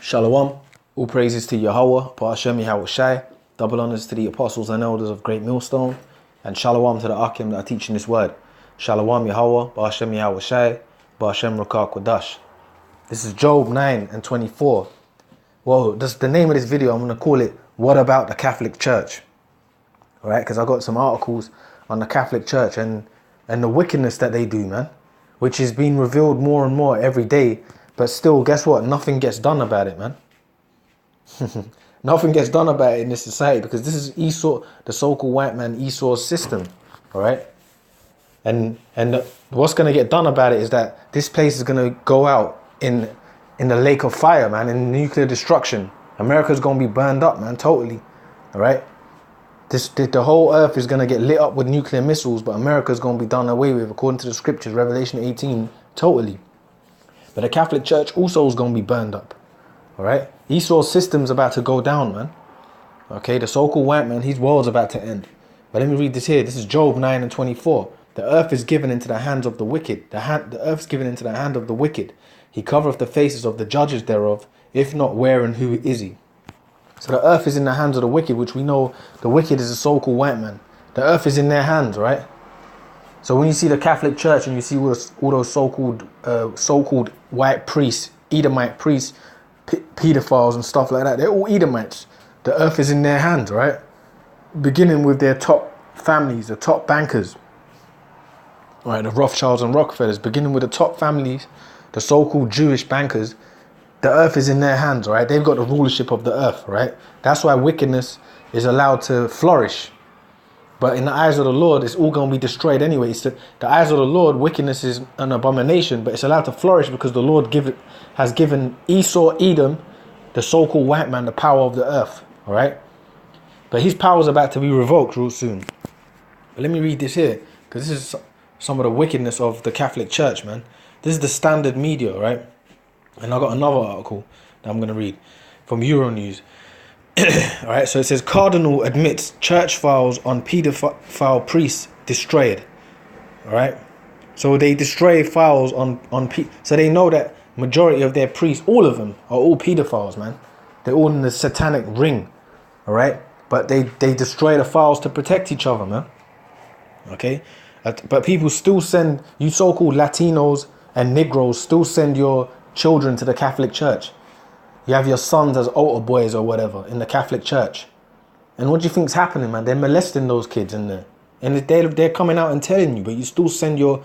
Shalom, all praises to Yahweh, Ba'ashem Yahweh Shai, double honors to the apostles and elders of GreatMillStone, and shalom to the Akim that are teaching this word. Shalom Yahweh, Ba'ashem Yahweh Shai, Ba'ashem Rakah Kodash. This is Job 9 and 24. Well, that's the name of this video. I'm going to call it, What About the Catholic Church? Alright, because I got some articles on the Catholic Church and the wickedness that they do, man, which is being revealed more and more every day. But still, guess what? Nothing gets done about it, man. Nothing gets done about it in this society because this is Esau, the so-called white man Esau's system, all right? And what's going to get done about it is that this place is going to go out in the lake of fire, man, in nuclear destruction. America's going to be burned up, man, totally, all right? The whole earth is going to get lit up with nuclear missiles, but America's going to be done away with, according to the scriptures, Revelation 18, totally. But the Catholic Church also is going to be burned up. All right? Esau's system's about to go down, man. Okay? The so-called white man, his world's about to end. But let me read this here. This is Job 9 and 24. The earth is given into the hands of the wicked. The earth is given into the hand of the wicked. He covereth the faces of the judges thereof. If not, where and who is he? So the earth is in the hands of the wicked, which we know the wicked is the so-called white man. The earth is in their hands, right? So when you see the Catholic Church and you see all those so-called white priests, Edomite priests, pedophiles and stuff like that, they're all Edomites. The earth is in their hands, right? Beginning with their top families, the top bankers, right? The Rothschilds and Rockefellers, beginning with the top families, the so-called Jewish bankers. The earth is in their hands, right? They've got the rulership of the earth, right? That's why wickedness is allowed to flourish. But in the eyes of the Lord, it's all going to be destroyed anyway. The eyes of the Lord, wickedness is an abomination, but it's allowed to flourish because the Lord has given Esau, Edom, the so-called white man, the power of the earth. All right? But his power is about to be revoked real soon. But let me read this here, because this is some of the wickedness of the Catholic Church, man. This is the Standard Media, all right? And I got another article that I'm going to read from Euronews. All right, so it says Cardinal admits church files on pedophile priests destroyed. All right, so they destroy files so they know that majority of their priests, all of them, are all pedophiles, man. They're all in the satanic ring. All right, but they destroy the files to protect each other, man. Okay, but people still send, you so-called Latinos and Negroes still send your children to the Catholic Church. You have your sons as altar boys or whatever in the Catholic Church. And what do you think's happening, man? They're molesting those kids in there. And they're coming out and telling you, but you still send your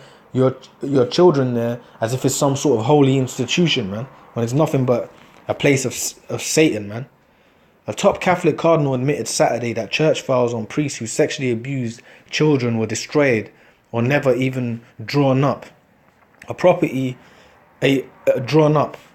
children there as if it's some sort of holy institution, man. When it's nothing but a place of Satan, man. A top Catholic cardinal admitted Saturday that church files on priests who sexually abused children were destroyed or never even drawn up.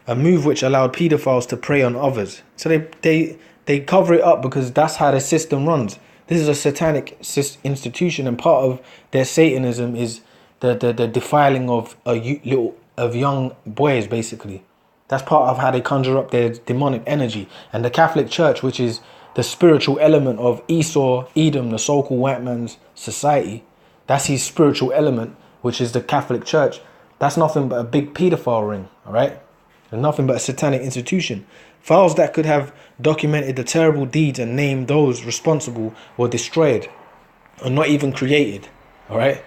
A move which allowed pedophiles to prey on others. So they cover it up because that's how the system runs. This is a satanic institution, and part of their Satanism is the defiling of young boys, basically. That's part of how they conjure up their demonic energy. And the Catholic Church, which is the spiritual element of Esau, Edom, the so-called white man's society, that's his spiritual element, which is the Catholic Church. That's nothing but a big pedophile ring, all right? And nothing but a satanic institution. Files that could have documented the terrible deeds and named those responsible were destroyed or not even created. All right?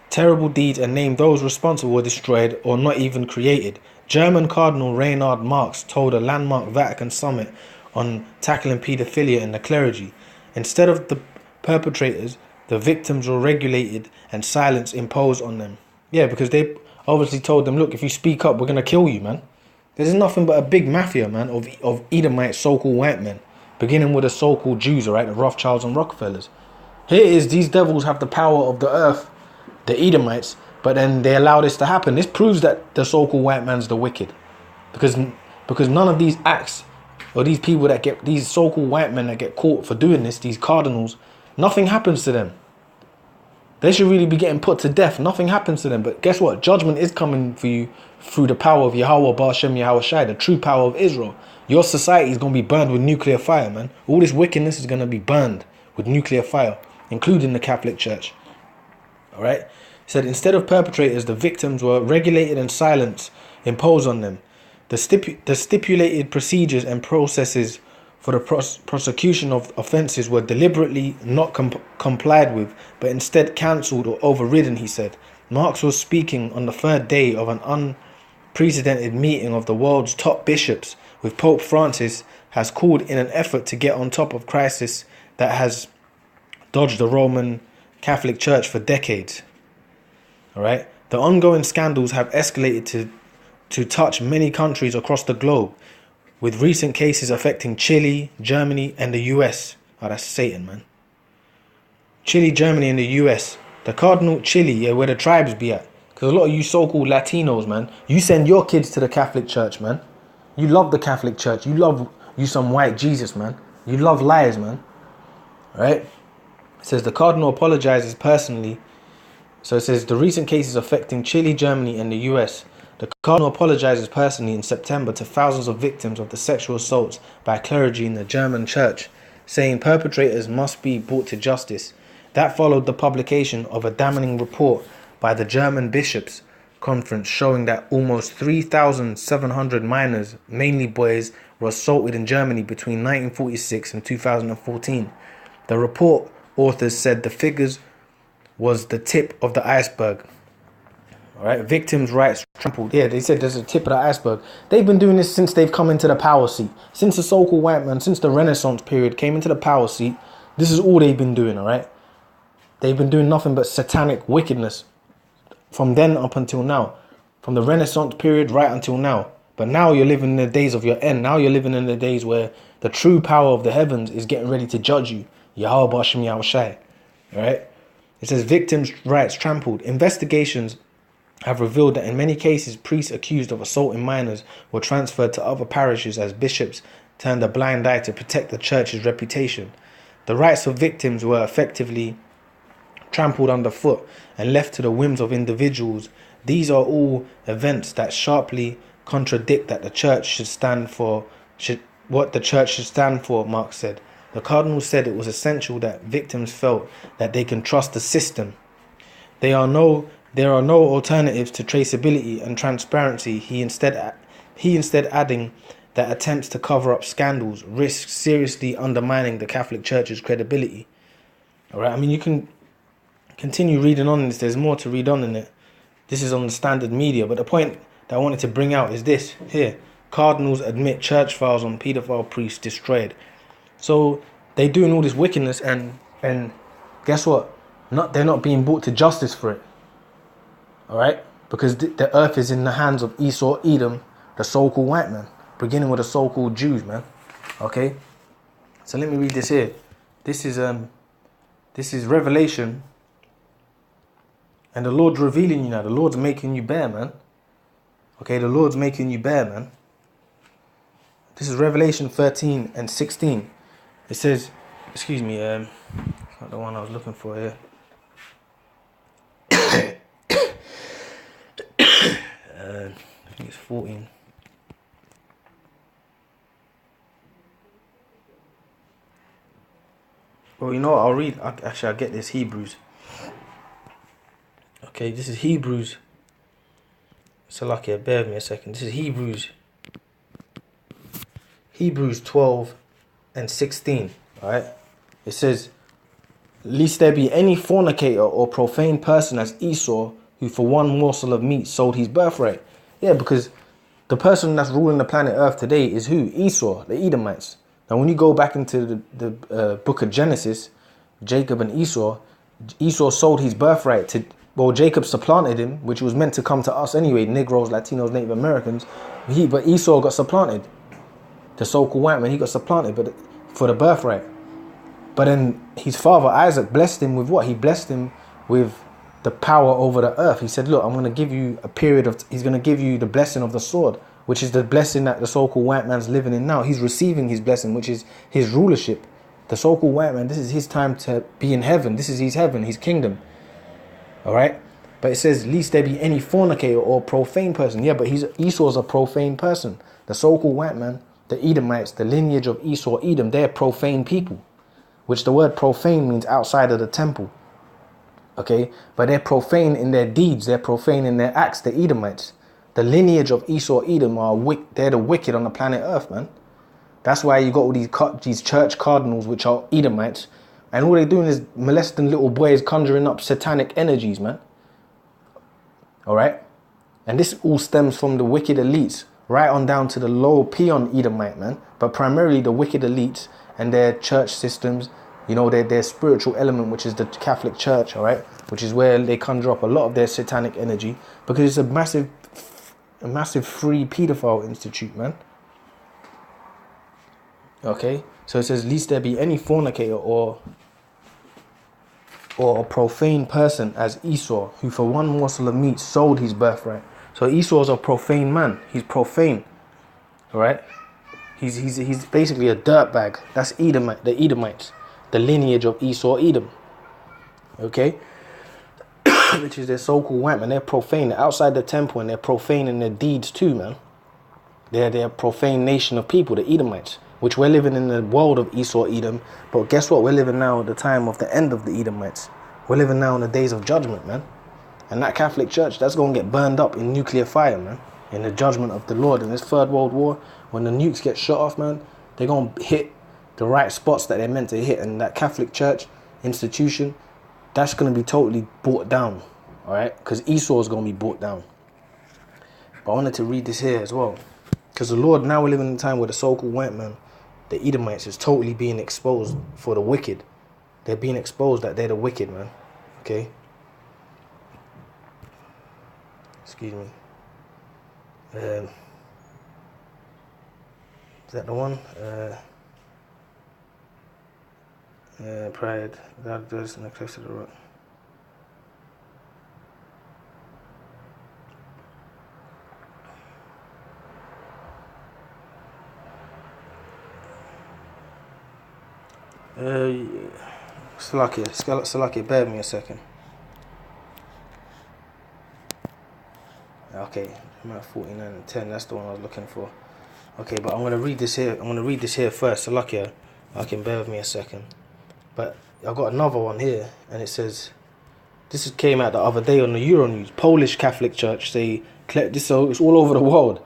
Terrible deeds and named those responsible were destroyed or not even created. German Cardinal Reinhard Marx told a landmark Vatican summit on tackling pedophilia in the clergy. Instead of the perpetrators, the victims were regulated and silence imposed on them. Yeah, because they obviously told them, look, if you speak up, we're going to kill you, man. There's nothing but a big mafia, man, of Edomite so-called white men, beginning with the so-called Jews, all right, the Rothschilds and Rockefellers. Here is, these devils have the power of the earth, the Edomites, but then they allow this to happen. This proves that the so-called white man's the wicked. Because none of these acts, or these people that get, these so-called white men that get caught for doing this, these cardinals, nothing happens to them. They should really be getting put to death. Nothing happens to them. But guess what? Judgment is coming for you through the power of Yahweh, Ba'ashem Yahweh Shai, the true power of Israel. Your society is going to be burned with nuclear fire, man. All this wickedness is going to be burned with nuclear fire, including the Catholic Church. All right? He said, instead of perpetrators, the victims were regulated and silence imposed on them. The stipulated procedures and processes for the prosecution of offences were deliberately not complied with, but instead cancelled or overridden, he said. Marx was speaking on the third day of an unprecedented meeting of the world's top bishops, with Pope Francis has called in an effort to get on top of crisis that has dogged the Roman Catholic Church for decades. All right, the ongoing scandals have escalated to touch many countries across the globe, with recent cases affecting Chile, Germany, and the US. Oh, that's Satan, man. Chile, Germany, and the US. The Cardinal Chile, yeah, where the tribes be at. Because a lot of you so-called Latinos, man, you send your kids to the Catholic Church, man. You love the Catholic Church. You love you some white Jesus, man. You love liars, man. All right? It says the Cardinal apologizes personally. So it says the recent cases affecting Chile, Germany, and the US. The Cardinal apologizes personally in September to thousands of victims of the sexual assaults by clergy in the German church, saying perpetrators must be brought to justice. That followed the publication of a damning report by the German Bishops' Conference showing that almost 3,700 minors, mainly boys, were assaulted in Germany between 1946 and 2014. The report authors said the figures was the tip of the iceberg. All right, victims' rights trampled. Yeah, they said there's a tip of the iceberg. They've been doing this since they've come into the power seat. Since the so-called white man, since the Renaissance period came into the power seat, this is all they've been doing, all right? They've been doing nothing but satanic wickedness from then up until now. From the Renaissance period right until now. But now you're living in the days of your end. Now you're living in the days where the true power of the heavens is getting ready to judge you. Yahweh B'Ashem Yahweh Shai. All right? It says victims' rights trampled. Investigations have revealed that in many cases, priests accused of assaulting minors were transferred to other parishes as bishops turned a blind eye to protect the church's reputation. The rights of victims were effectively trampled underfoot and left to the whims of individuals. These are all events that sharply contradict that the church should stand for, what the church should stand for, Marx said. The Cardinal said it was essential that victims felt that they can trust the system. There are no alternatives to traceability and transparency. He instead adding that attempts to cover up scandals risk seriously undermining the Catholic Church's credibility. All right, I mean, you can continue reading on this. There's more to read on in it. This is on the standard media, but the point that I wanted to bring out is this here. Cardinals admit church files on paedophile priests destroyed. So they're doing all this wickedness, and guess what? They're not being brought to justice for it. All right? Because the earth is in the hands of Esau, Edom, the so-called white man, beginning with the so-called Jews, man. Okay? So let me read this here. This is Revelation. And the Lord's revealing you now. The Lord's making you bare, man. Okay, the Lord's making you bare, man. This is Revelation 13 and 16. It says, excuse me, it's not the one I was looking for here. I think it's 14. Well, you know what, I'll read. Actually, I'll get this Hebrews. Okay, this is Hebrews. So lucky, bear with me a second. This is Hebrews 12 and 16. Alright? It says, lest there be any fornicator or profane person as Esau, who for one morsel of meat sold his birthright. Yeah, because the person that's ruling the planet Earth today is who? Esau, the Edomites. Now, when you go back into the book of Genesis, Jacob and Esau sold his birthright to, well, Jacob supplanted him, which was meant to come to us anyway, Negroes, Latinos, Native Americans. But Esau got supplanted. The so-called white man, he got supplanted for the birthright. But then his father, Isaac, blessed him with what? He blessed him with the power over the earth. He said, look, I'm going to give you a period of, he's going to give you the blessing of the sword, which is the blessing that the so-called white man's living in now. He's receiving his blessing, which is his rulership. The so-called white man, this is his time to be in heaven. This is his heaven, his kingdom. All right? But it says, lest there be any fornicator or profane person. Yeah, but Esau's a profane person. The so-called white man, the Edomites, the lineage of Esau, Edom, they're profane people. Which the word profane means outside of the temple. Okay? But they're profane in their deeds. They're profane in their acts, the Edomites. The lineage of Esau, Edom they're the wicked on the planet Earth, man. That's why you got all these church cardinals, which are Edomites, and all they're doing is molesting little boys, conjuring up satanic energies, man. All right? And this all stems from the wicked elites, right on down to the low peon Edomite, man. But primarily the wicked elites and their church systems, you know, their spiritual element, which is the Catholic Church, all right? Which is where they conjure up a lot of their satanic energy, because it's a massive free pedophile institute, man. Okay? So it says, lest there be any fornicator or a profane person as Esau, who for one morsel of meat sold his birthright. So Esau's a profane man. He's profane. All right? He's basically a dirtbag. That's Edomite, the Edomites, the lineage of Esau, Edom. Okay? Which is their so-called white man. They're profane. They're outside the temple, and they're profane in their deeds too, man. They're a profane nation of people, the Edomites, which we're living in the world of Esau, Edom. But guess what? We're living now at the time of the end of the Edomites. We're living now in the days of judgment, man. And that Catholic Church, that's going to get burned up in nuclear fire, man. In the judgment of the Lord. In this Third World War, when the nukes get shot off, man, they're going to hit the right spots that they're meant to hit. And that Catholic Church institution, that's going to be totally brought down, all right? Because Esau is going to be brought down. But I wanted to read this here as well. Because the Lord, now we're living in a time where the so-called white man, the Edomites, is totally being exposed for the wicked. They're being exposed that they're the wicked, man. Okay? Excuse me. Is that the one? Pride, that does not close to the rock. Salakia, bear with me a second. Okay, I'm at 49 and 10. That's the one I was looking for. Okay, but I'm gonna read this here. First. Salakia, I can bear with me a second. But I got another one here, and it says, this came out the other day on the Euronews. Polish Catholic Church say this, so it's all over the world.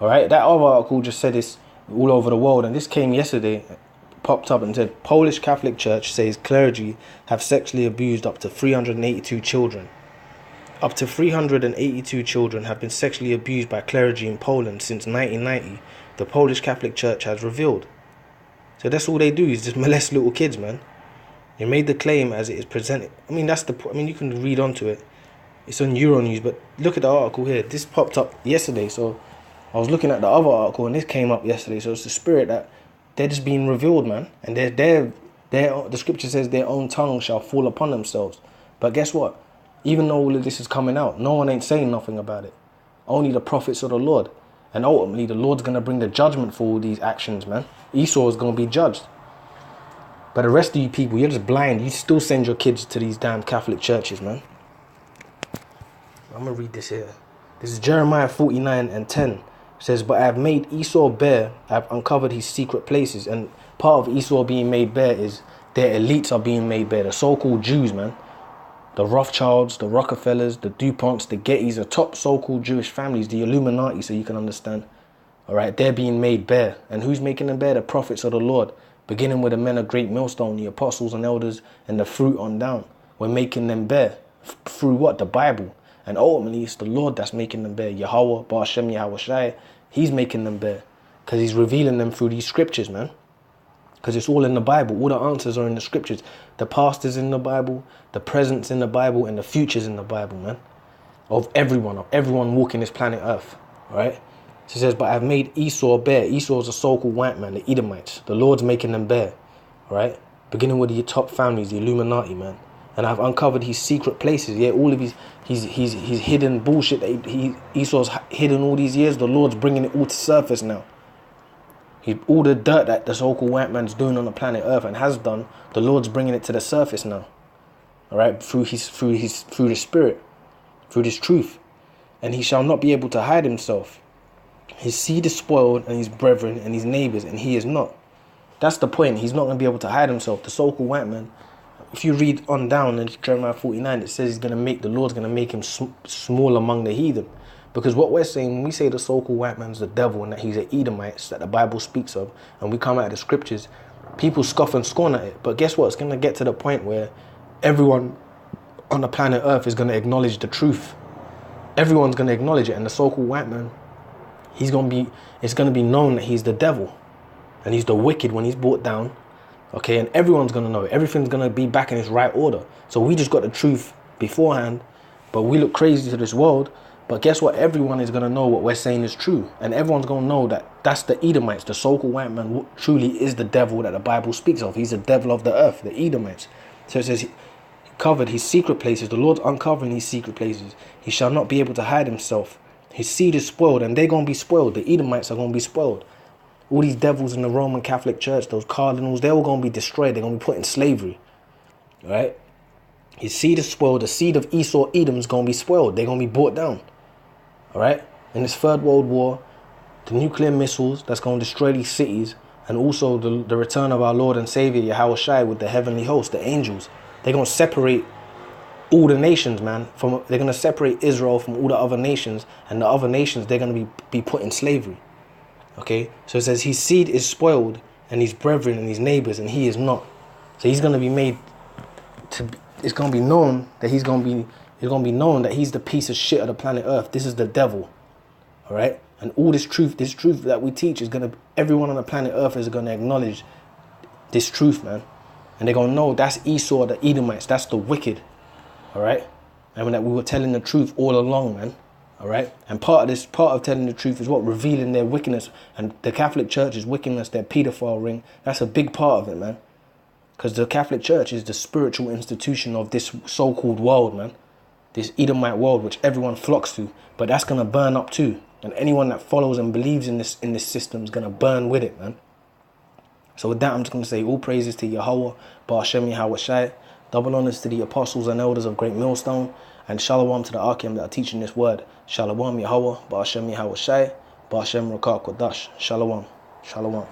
All right, that other article just said it's all over the world, and this came yesterday. Popped up and said Polish Catholic Church says clergy have sexually abused up to 382 children. Up to 382 children have been sexually abused by clergy in Poland since 1990, the Polish Catholic Church has revealed. So that's all they do, is just molest little kids, man. They made the claim as it is presented. I mean, you can read onto it. It's on Euronews, but look at the article here. This popped up yesterday, so I was looking at the other article, and this came up yesterday. So it's the spirit that they're just being revealed, man. And the scripture says their own tongue shall fall upon themselves. But guess what? Even though all of this is coming out, no one ain't saying nothing about it. Only the prophets of the Lord. And ultimately, the Lord's going to bring the judgment for all these actions, man. Esau is going to be judged. But the rest of you people, you're just blind. You still send your kids to these damn Catholic churches, man. I'm going to read this here. This is Jeremiah 49 and 10. It says, but I have made Esau bare. I have uncovered his secret places. And part of Esau being made bare is their elites are being made bare. The so-called Jews, man. The Rothschilds, the Rockefellers, the DuPonts, the Gettys, the top so-called Jewish families, the Illuminati, so you can understand. All right, they're being made bare. And who's making them bare? The prophets of the Lord. Beginning with the men of GreatMillStone, the apostles and elders, and the fruit on down. We're making them bare. Through what? The Bible. And ultimately, it's the Lord that's making them bare. Yahweh, Ba'ashem, Yahweh Shai. He's making them bare. Because he's revealing them through these scriptures, man. Because it's all in the Bible. All the answers are in the scriptures. The past is in the Bible. The present's in the Bible. And the future's in the Bible, man. Of everyone walking this planet Earth. All right? So it says, but I've made Esau bare. Esau's a so-called white man, the Edomites. The Lord's making them bare. All right? Beginning with the top families, the Illuminati, man. And I've uncovered his secret places. Yeah, all of his hidden bullshit that Esau's hidden all these years. The Lord's bringing it all to surface now. All the dirt that the so-called white man's doing on the planet Earth and has done, the Lord's bringing it to the surface now. All right, through the Spirit, through this truth, and he shall not be able to hide himself. His seed is spoiled, and his brethren and his neighbors, and he is not. That's the point. He's not going to be able to hide himself. The so-called white man. If you read on down in Jeremiah 49, it says the Lord's going to make him small among the heathen. Because what we're saying, when we say the so-called white man's the devil and that he's an Edomite that the Bible speaks of, and we come out of the scriptures, people scoff and scorn at it. But guess what? It's going to get to the point where everyone on the planet Earth is going to acknowledge the truth. Everyone's going to acknowledge it. And the so-called white man, it's going to be known that he's the devil. And he's the wicked when he's brought down. Okay, and everyone's going to know it. Everything's going to be back in its right order. So we just got the truth beforehand, but we look crazy to this world. But guess what? Everyone is going to know what we're saying is true. And everyone's going to know that that's the Edomites. The so-called white man truly is the devil that the Bible speaks of. He's the devil of the earth, the Edomites. So it says, he covered his secret places. The Lord's uncovering his secret places. He shall not be able to hide himself. His seed is spoiled, and they're going to be spoiled. The Edomites are going to be spoiled. All these devils in the Roman Catholic Church, those cardinals, they're all going to be destroyed. They're going to be put in slavery. All right? His seed is spoiled. The seed of Esau, Edom, is going to be spoiled. They're going to be brought down. All right? In this Third World War, the nuclear missiles that's going to destroy these cities, and also the return of our Lord and Savior, Yahweh Shai, with the heavenly host, the angels, they're going to separate all the nations, man. They're going to separate Israel from all the other nations, and the other nations, they're going to be put in slavery. Okay, so it says his seed is spoiled, and his brethren and his neighbors, and he is not. So he's going to be made to. It's going to be known that it's going to be known that he's the piece of shit of the planet Earth. This is the devil. All right, and all this truth that we teach is going to. Everyone on the planet Earth is going to acknowledge this truth, man, and they're going to know that's Esau, the Edomites. That's the wicked. All right, and that we were telling the truth all along, man. All right, and part of telling the truth is what? Revealing their wickedness, and the Catholic Church's wickedness, their paedophile ring. That's a big part of it, man. Because the Catholic Church is the spiritual institution of this so-called world, man. This Edomite world, which everyone flocks to. But that's gonna burn up too, and anyone that follows and believes in this system is gonna burn with it, man. So with that, I'm just gonna say all praises to Yahweh, Ba'ashem Yahweh Shai. Double honors to the apostles and elders of Great Millstone, and shalom to the Akim that are teaching this word. Shalom Yahweh, Ba'ashem Yahweh Shai, Ba'ashem Rakah Kodash. Shalom. Shalom.